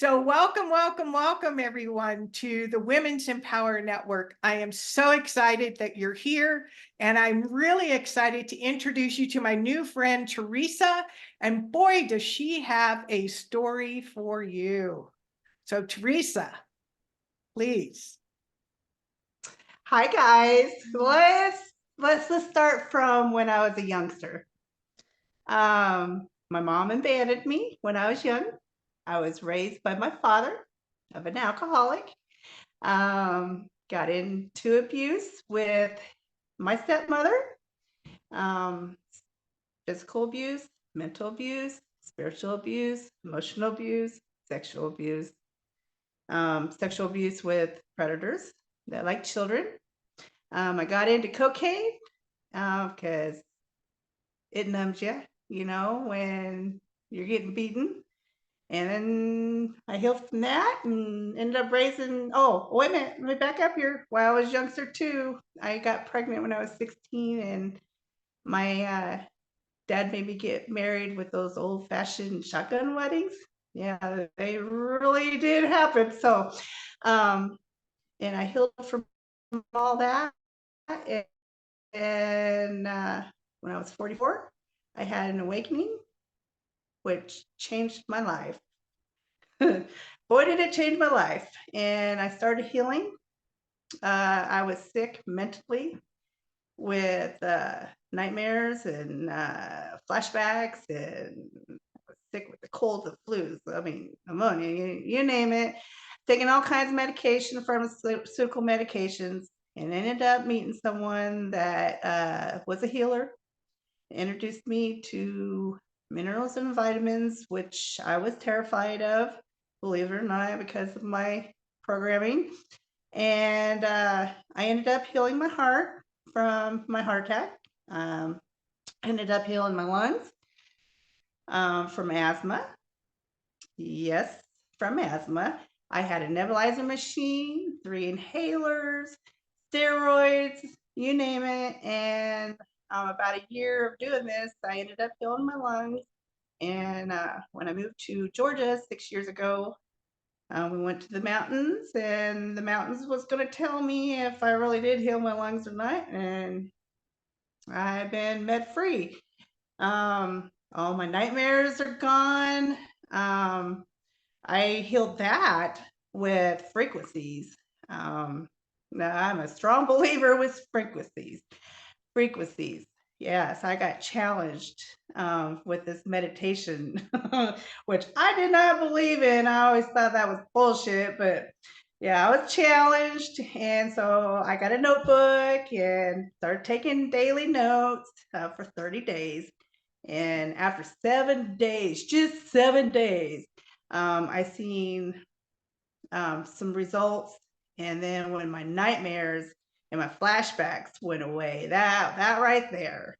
So welcome everyone to the Women's Empower Network. I am so excited that you're here, and I'm really excited to introduce you to my new friend, Teresa. And boy, does she have a story for you. So Teresa, please. Hi guys. Let's start from when I was a youngster. My mom abandoned me when I was young. I was raised by my father, of an alcoholic. Got into abuse with my stepmother. Um, Physical abuse, mental abuse, spiritual abuse, emotional abuse, sexual abuse. Sexual abuse with predators that like children. I got into cocaine because it numbs you, when you're getting beaten. And then I healed from that and ended up raising. Oh, wait a minute, let me back up here. While I was youngster too, I got pregnant when I was 16, and my dad made me get married with those old-fashioned shotgun weddings. Yeah, they really did happen. So, um, and I healed from all that. And when I was 44, I had an awakening, which changed my life. Boy, did it change my life. And I started healing. I was sick mentally with nightmares and flashbacks, and I was sick with the colds, the flus, I mean, pneumonia, you name it. Taking all kinds of medication, pharmaceutical medications, and ended up meeting someone that was a healer, introduced me to minerals and vitamins, which I was terrified of, believe it or not, because of my programming. And I ended up healing my heart from my heart attack. Ended up healing my lungs from asthma. Yes, from asthma. I had a nebulizer machine, 3 inhalers, steroids, you name it. And about a year of doing this, I ended up healing my lungs. And when I moved to Georgia 6 years ago, we went to the mountains, and the mountains was going to tell me if I really did heal my lungs or not. And I've been med free. All my nightmares are gone. I healed that with frequencies. Now I'm a strong believer with frequencies. Frequencies. Yes, I got challenged with this meditation, which I did not believe in. I always thought that was bullshit, but yeah, I was challenged. And so I got a notebook and started taking daily notes for 30 days. And after 7 days, just 7 days, I seen some results. And then when my nightmares and my flashbacks went away, that right there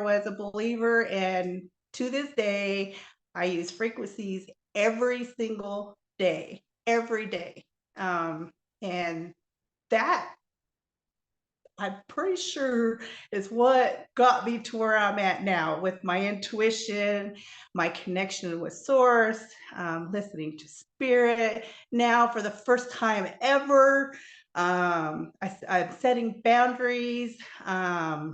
was a believer. And to this day, I use frequencies every single day, every day. And that, I'm pretty sure, is what got me to where I'm at now with my intuition, my connection with source, listening to spirit. Now, for the first time ever, I'm setting boundaries. I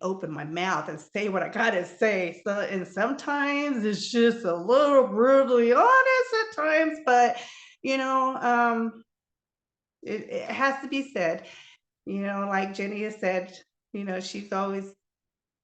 open my mouth and say what I gotta say. So, and sometimes it's just a little brutally honest at times, but you know, it has to be said. Like Jenny has said, she's always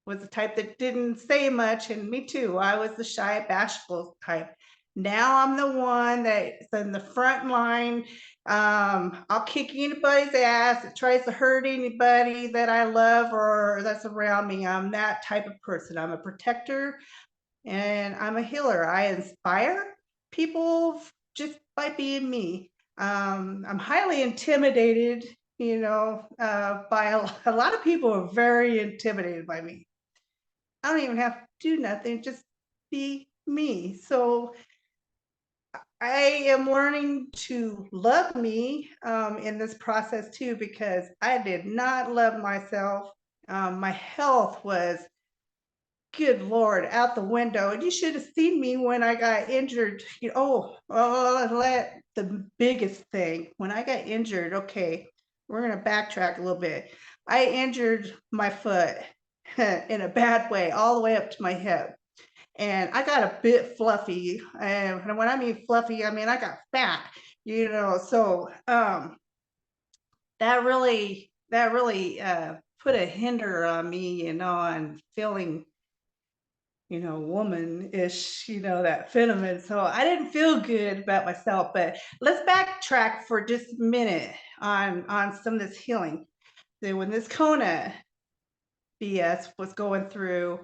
was the type that didn't say much, and me too. I was the shy, bashful type. Now I'm the one that's in the front line. I'll kick anybody's ass that tries to hurt anybody that I love or that's around me. I'm that type of person. I'm a protector and I'm a healer. I inspire people just by being me. I'm highly intimidated, by a lot of people are very intimidated by me. I don't even have to do nothing, just be me. So I am learning to love me in this process too, because I did not love myself. My health was good Lord, out the window. And you should have seen me when I got injured. The biggest thing when I got injured. Okay, we're gonna backtrack a little bit. I injured my foot in a bad way, all the way up to my hip, and I got a bit fluffy. And when I mean fluffy, I mean I got fat. So that really put a hinder on me, on feeling woman-ish, that feminine. So I didn't feel good about myself. But let's backtrack for just a minute on some of this healing. So when this Kona BS was going through,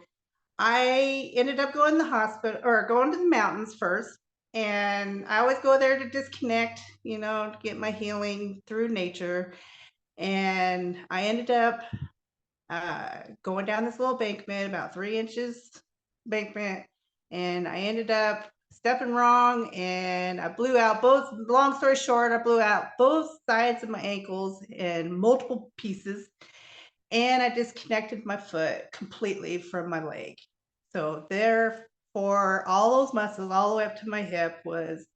I ended up going to the hospital or going to the mountains first. And I always go there to disconnect, to get my healing through nature. And I ended up going down this little bankment, about 3 inches bankment, and I ended up stepping wrong, and I blew out both. Long story short, I blew out both sides of my ankles in multiple pieces, and I disconnected my foot completely from my leg. So therefore, all those muscles, all the way up to my hip, was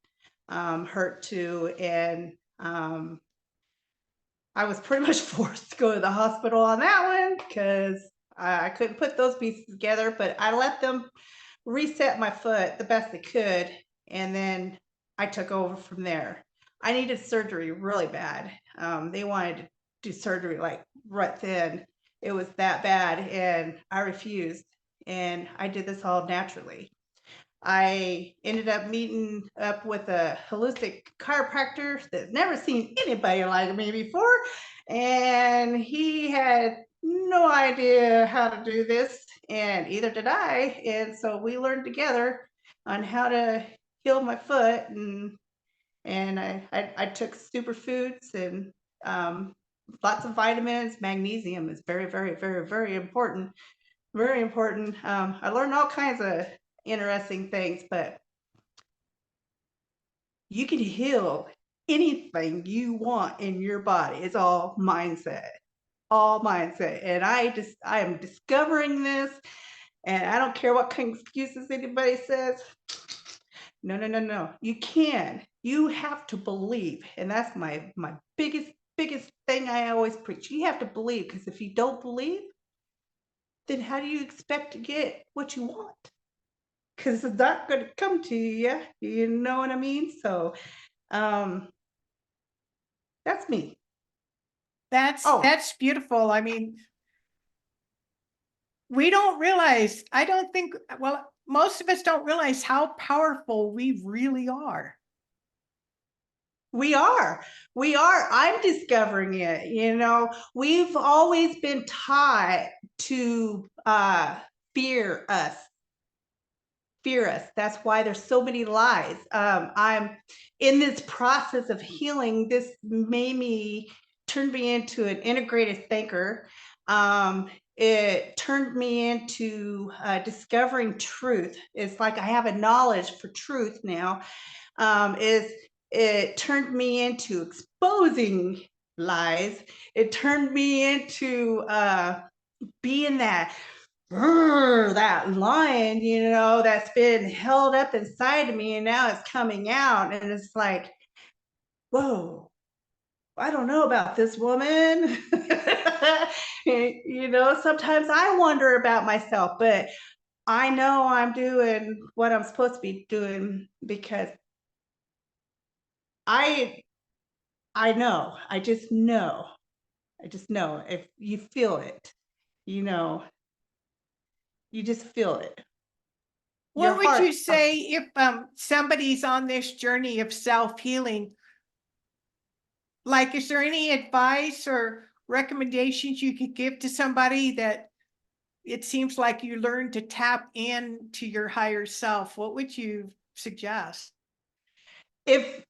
hurt too, and I was pretty much forced to go to the hospital on that one because I couldn't put those pieces together, but I let them reset my foot the best they could, and then I took over from there. I needed surgery really bad. They wanted to do surgery like right then. It was that bad, and I refused, and I did this all naturally. I ended up meeting up with a holistic chiropractor that's never seen anybody like me before. And he had no idea how to do this, and either did I. And so we learned together on how to heal my foot. And I took superfoods and lots of vitamins. Magnesium is very, very, very, very important. Very important. I learned all kinds of interesting things, but you can heal anything you want in your body. It's all mindset, all mindset. And I am discovering this, and I don't care what kind of excuses anybody says. No, no, no, no. You can. You have to believe. And that's my biggest thing I always preach. You have to believe, because if you don't believe, then how do you expect to get what you want? Because it's not going to come to you. You know what I mean? So that's me. Oh, That's beautiful. I mean, we don't realize, I don't think, well, most of us don't realize how powerful we really are. we are. We are. I'm discovering it. We've always been taught to fear us. Fear us. That's why there's so many lies. I'm in this process of healing. This turned me into an integrated thinker. It turned me into discovering truth. It's like I have a knowledge for truth now. It turned me into exposing lies. It turned me into being that lion, that's been held up inside of me, and now it's coming out, and it's like, whoa, I don't know about this woman. Sometimes I wonder about myself, but I know I'm doing what I'm supposed to be doing, because I know. I just know. If you feel it, you just feel it. Your What would heart. you say if somebody's on this journey of self-healing? Like, is there any advice or recommendations you could give to somebody that it seems like you learn to tap into your higher self? What would you suggest? If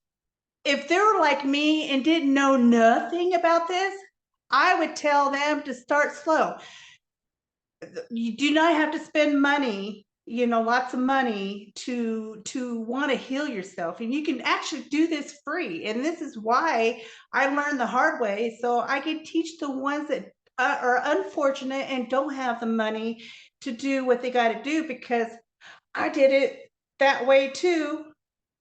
they were like me and didn't know nothing about this, I would tell them to start slow. You do not have to spend money, lots of money to want to heal yourself, and you can actually do this free. And this is why I learned the hard way, so I can teach the ones that are unfortunate and don't have the money to do what they got to do, because I did it that way too,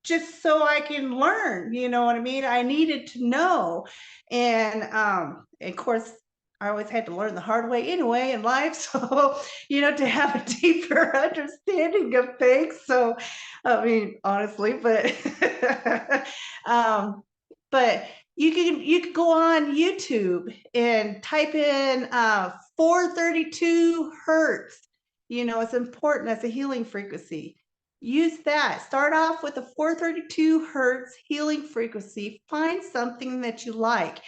just so I can learn, you know what I mean? I needed to know. And of course, I always had to learn the hard way anyway in life. So, to have a deeper understanding of things. So, I mean, honestly, but but you can go on YouTube and type in 432 hertz. It's important as a healing frequency. Use that. Start off with a 432 hertz healing frequency. Find something that you like.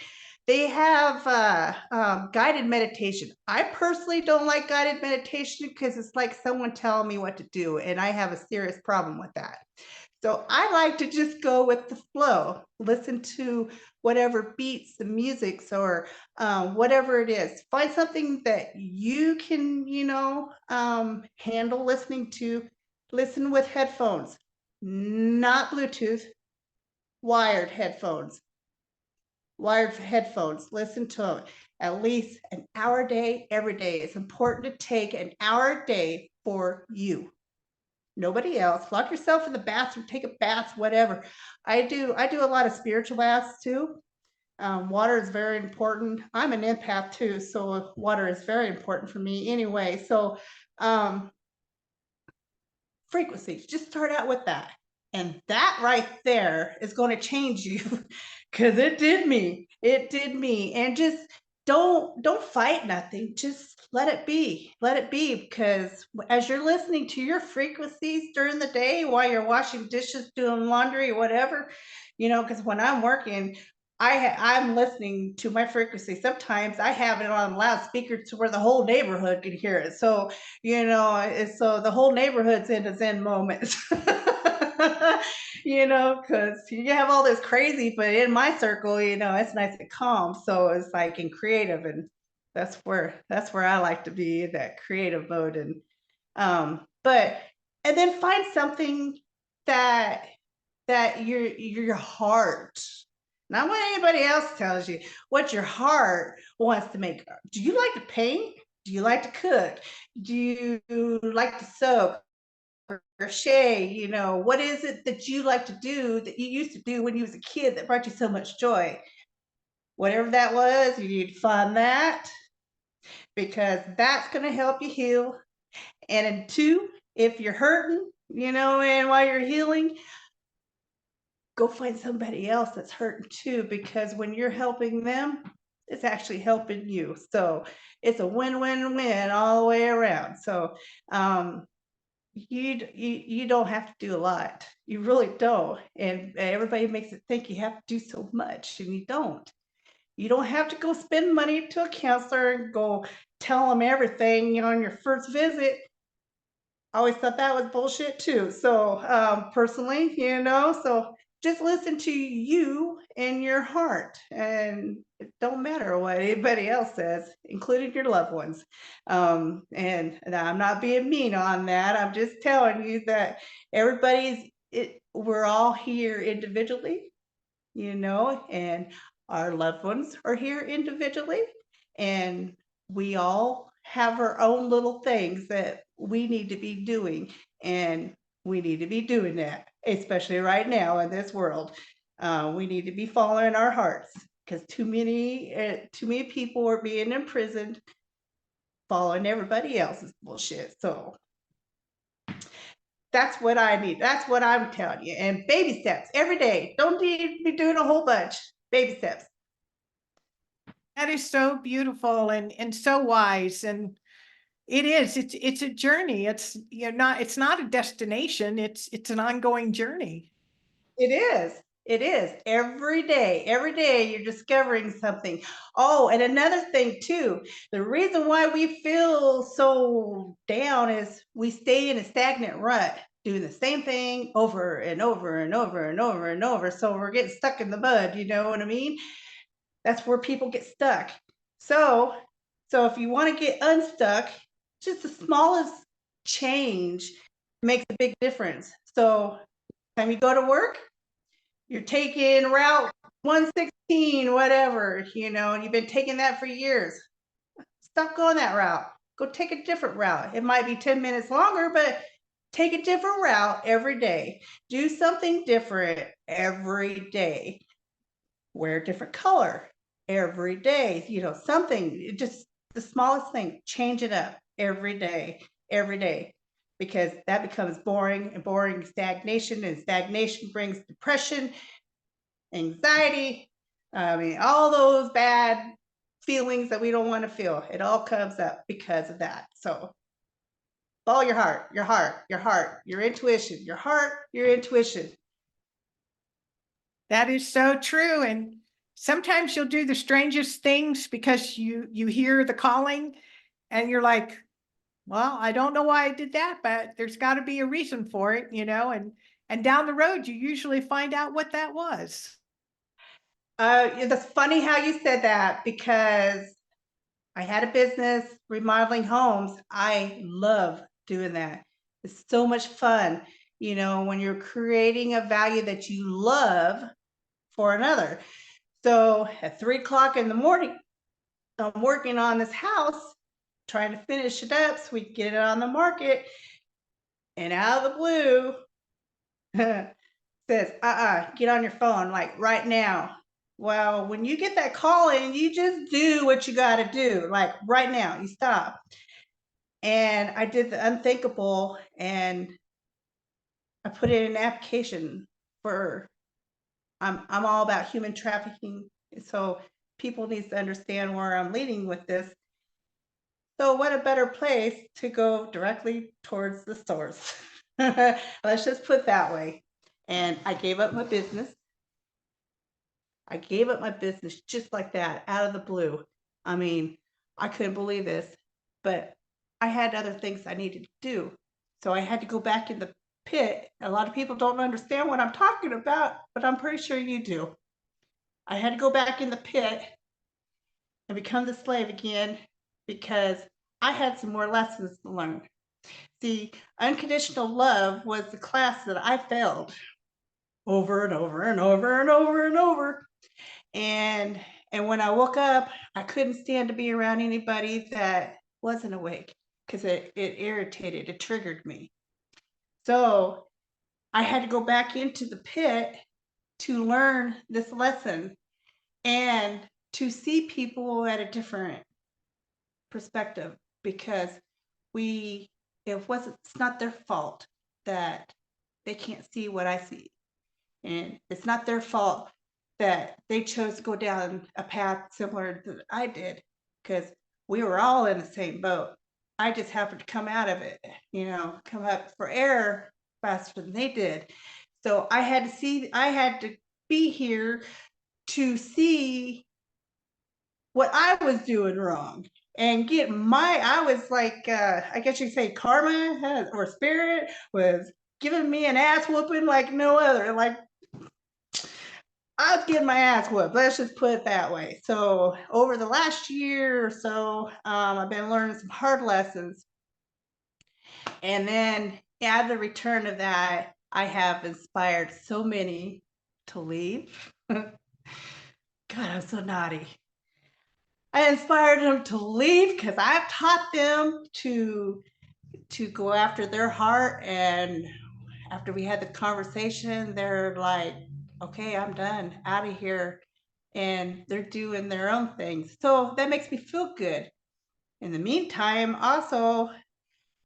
They have guided meditation. I personally don't like guided meditation because it's like someone telling me what to do, and I have a serious problem with that. So I like to just go with the flow, listen to whatever beats the music, or whatever it is. Find something that you can, handle listening to. Listen with headphones, not Bluetooth, wired headphones. Wired headphones, listen to them at least an hour a day, every day. It's important to take an hour a day for you. Nobody else. Lock yourself in the bathroom, take a bath, whatever. I do a lot of spiritual baths too. Water is very important. I'm an empath too, so water is very important for me anyway. So frequencies, just start out with that. And that right there is going to change you, because it did me. It did me. And just don't fight nothing. Just let it be. Let it be, because as you're listening to your frequencies during the day while you're washing dishes, doing laundry, whatever, because when I'm working, I'm listening to my frequency. Sometimes I have it on loudspeaker to where the whole neighborhood can hear it. So so the whole neighborhood's in a Zen moment. Because you have all this crazy, but in my circle, it's nice and calm. So it's like in creative, and that's where I like to be, in that creative mode. And and then find something that your heart, not what anybody else tells you, what your heart wants to make. Do you like to paint? Do you like to cook? Do you like to sew, crochet? What is it that you like to do that you used to do when you was a kid that brought you so much joy? Whatever that was, you need to find that, because that's going to help you heal. And in two, if you're hurting, and while you're healing, go find somebody else that's hurting too, because when you're helping them, it's actually helping you. So it's a win-win-win all the way around. So you don't have to do a lot. You really don't. And everybody makes it think you have to do so much, and you don't. You don't have to go spend money to a counselor and go tell them everything on your first visit. I always thought that was bullshit too. So personally, so just listen to you and your heart, and it don't matter what anybody else says, including your loved ones. And I'm not being mean on that. I'm just telling you that we're all here individually, and our loved ones are here individually, and we all have our own little things that we need to be doing, and we need to be doing that, especially right now in this world. We need to be following our hearts, because too many people are being imprisoned following everybody else's bullshit. So that's what I need. That's what I'm telling you. And baby steps every day. Don't need to be doing a whole bunch. Baby steps. That is so beautiful and so wise. And it's a journey. It's not a destination. It's an ongoing journey. It is. It is. Every day. Every day you're discovering something. Oh, and another thing too, the reason why we feel so down is we stay in a stagnant rut, doing the same thing over and over and over and over and over. So we're getting stuck in the mud, you know what I mean? That's where people get stuck. So if you want to get unstuck, just the smallest change makes a big difference. So time you go to work, you're taking route 116, whatever, and you've been taking that for years. Stop going that route. Go take a different route. It might be 10 minutes longer, but take a different route every day. Do something different every day. Wear a different color every day. You know, something, just the smallest thing, change it up every day, because that becomes boring, and boring stagnation, and stagnation brings depression, anxiety. I mean, all those bad feelings that we don't want to feel. It all comes up because of that. So follow your heart, your heart, your heart, your intuition, your heart, your intuition. That is so true. And sometimes you'll do the strangest things because you hear the calling and you're like, well, I don't know why I did that, but there's got to be a reason for it, and down the road you usually find out what that was. That's funny how you said that, because I had a business remodeling homes. I love doing that. It's so much fun, when you're creating a value that you love for another. So at 3 o'clock in the morning, I'm working on this house, trying to finish it up so we can get it on the market. And out of the blue, says, get on your phone, like right now. Well, when you get that call in, you just do what you got to do, like right now, you stop. And I did the unthinkable, and I put it in an application for, I'm all about human trafficking. So people need to understand where I'm leading with this. So what a better place to go directly towards the source. Let's just put that way. And I gave up my business. I gave up my business just like that, out of the blue. I mean, I couldn't believe this, but I had other things I needed to do. So I had to go back in the pit. A lot of people don't understand what I'm talking about, but I'm pretty sure you do. I had to go back in the pit and become the slave again, because I had some more lessons to learn. See, unconditional love was the class that I failed over and over and over and over and over. And when I woke up, I couldn't stand to be around anybody that wasn't awake, because it irritated, it triggered me. So I had to go back into the pit to learn this lesson, and to see people at a different perspective, because it's not their fault that they can't see what I see. And it's not their fault that they chose to go down a path similar that I did, because we were all in the same boat. I just happened to come out of it, come up for air faster than they did. So I had to be here to see what I was doing wrong, and I was like, I guess you say karma or spirit was giving me an ass whooping like no other. Like, I was getting my ass whooped. Let's just put it that way. So over the last year or so, I've been learning some hard lessons. And then at the return of that, I have inspired so many to leave. God, I'm so naughty. I inspired them to leave because I've taught them to go after their heart. And after we had the conversation, they're like, okay, I'm done, out of here. And they're doing their own things. So that makes me feel good. In the meantime, also,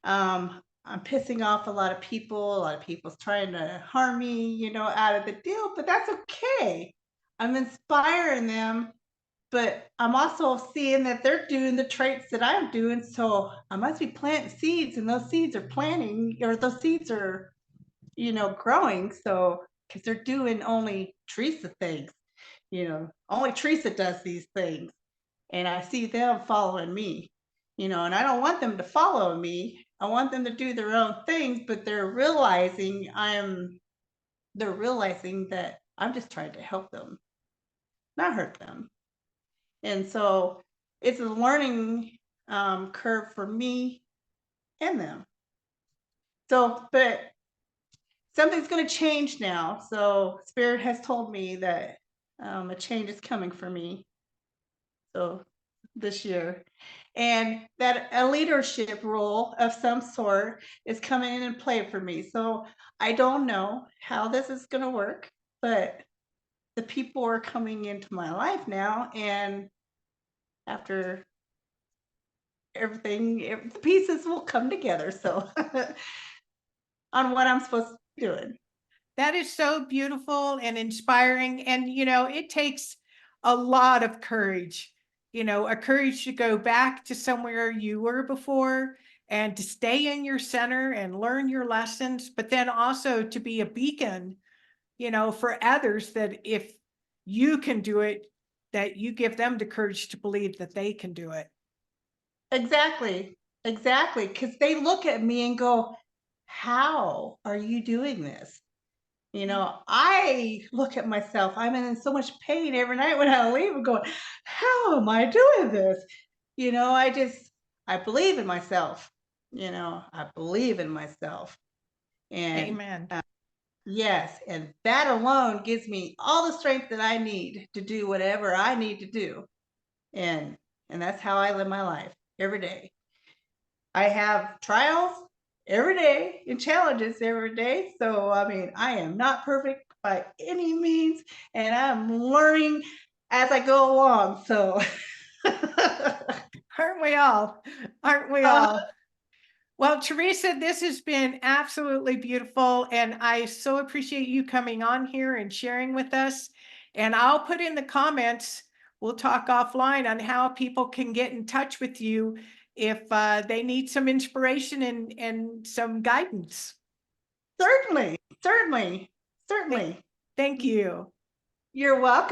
I'm pissing off a lot of people. A lot of people's trying to harm me, out of the deal, but that's okay. I'm inspiring them, but I'm also seeing that they're doing the traits that I'm doing. So I must be planting seeds, and those seeds are growing. So, because they're doing only Teresa things, only Teresa does these things. And I see them following me, and I don't want them to follow me. I want them to do their own things, but they're realizing that I'm just trying to help them, not hurt them. And so it's a learning curve for me and them. So, but something's going to change now. So Spirit has told me that a change is coming for me. So this year. And that a leadership role of some sort is coming in play for me. So I don't know how this is going to work, but the people are coming into my life now, and after everything, the pieces will come together. So on what I'm supposed to be doing. That is so beautiful and inspiring. And, it takes a lot of courage, a courage to go back to somewhere you were before and to stay in your center and learn your lessons, but then also to be a beacon, for others that if you can do it, that you give them the courage to believe that they can do it. Exactly. Exactly. Because they look at me and go, how are you doing this? I look at myself, I'm in so much pain every night when I leave and going, how am I doing this? I believe in myself. I believe in myself. And Amen. yes, and that alone gives me all the strength that I need to do whatever I need to do. And that's how I live my life every day. I have trials every day and challenges every day. So, I mean, I am not perfect by any means, and I'm learning as I go along. So, Aren't we all? Aren't we uh, all? Well, Teresa, this has been absolutely beautiful. And I so appreciate you coming on here and sharing with us. And I'll put in the comments, we'll talk offline on how people can get in touch with you if they need some inspiration and some guidance. certainly, certainly, Thank, certainly. thank you. You're welcome.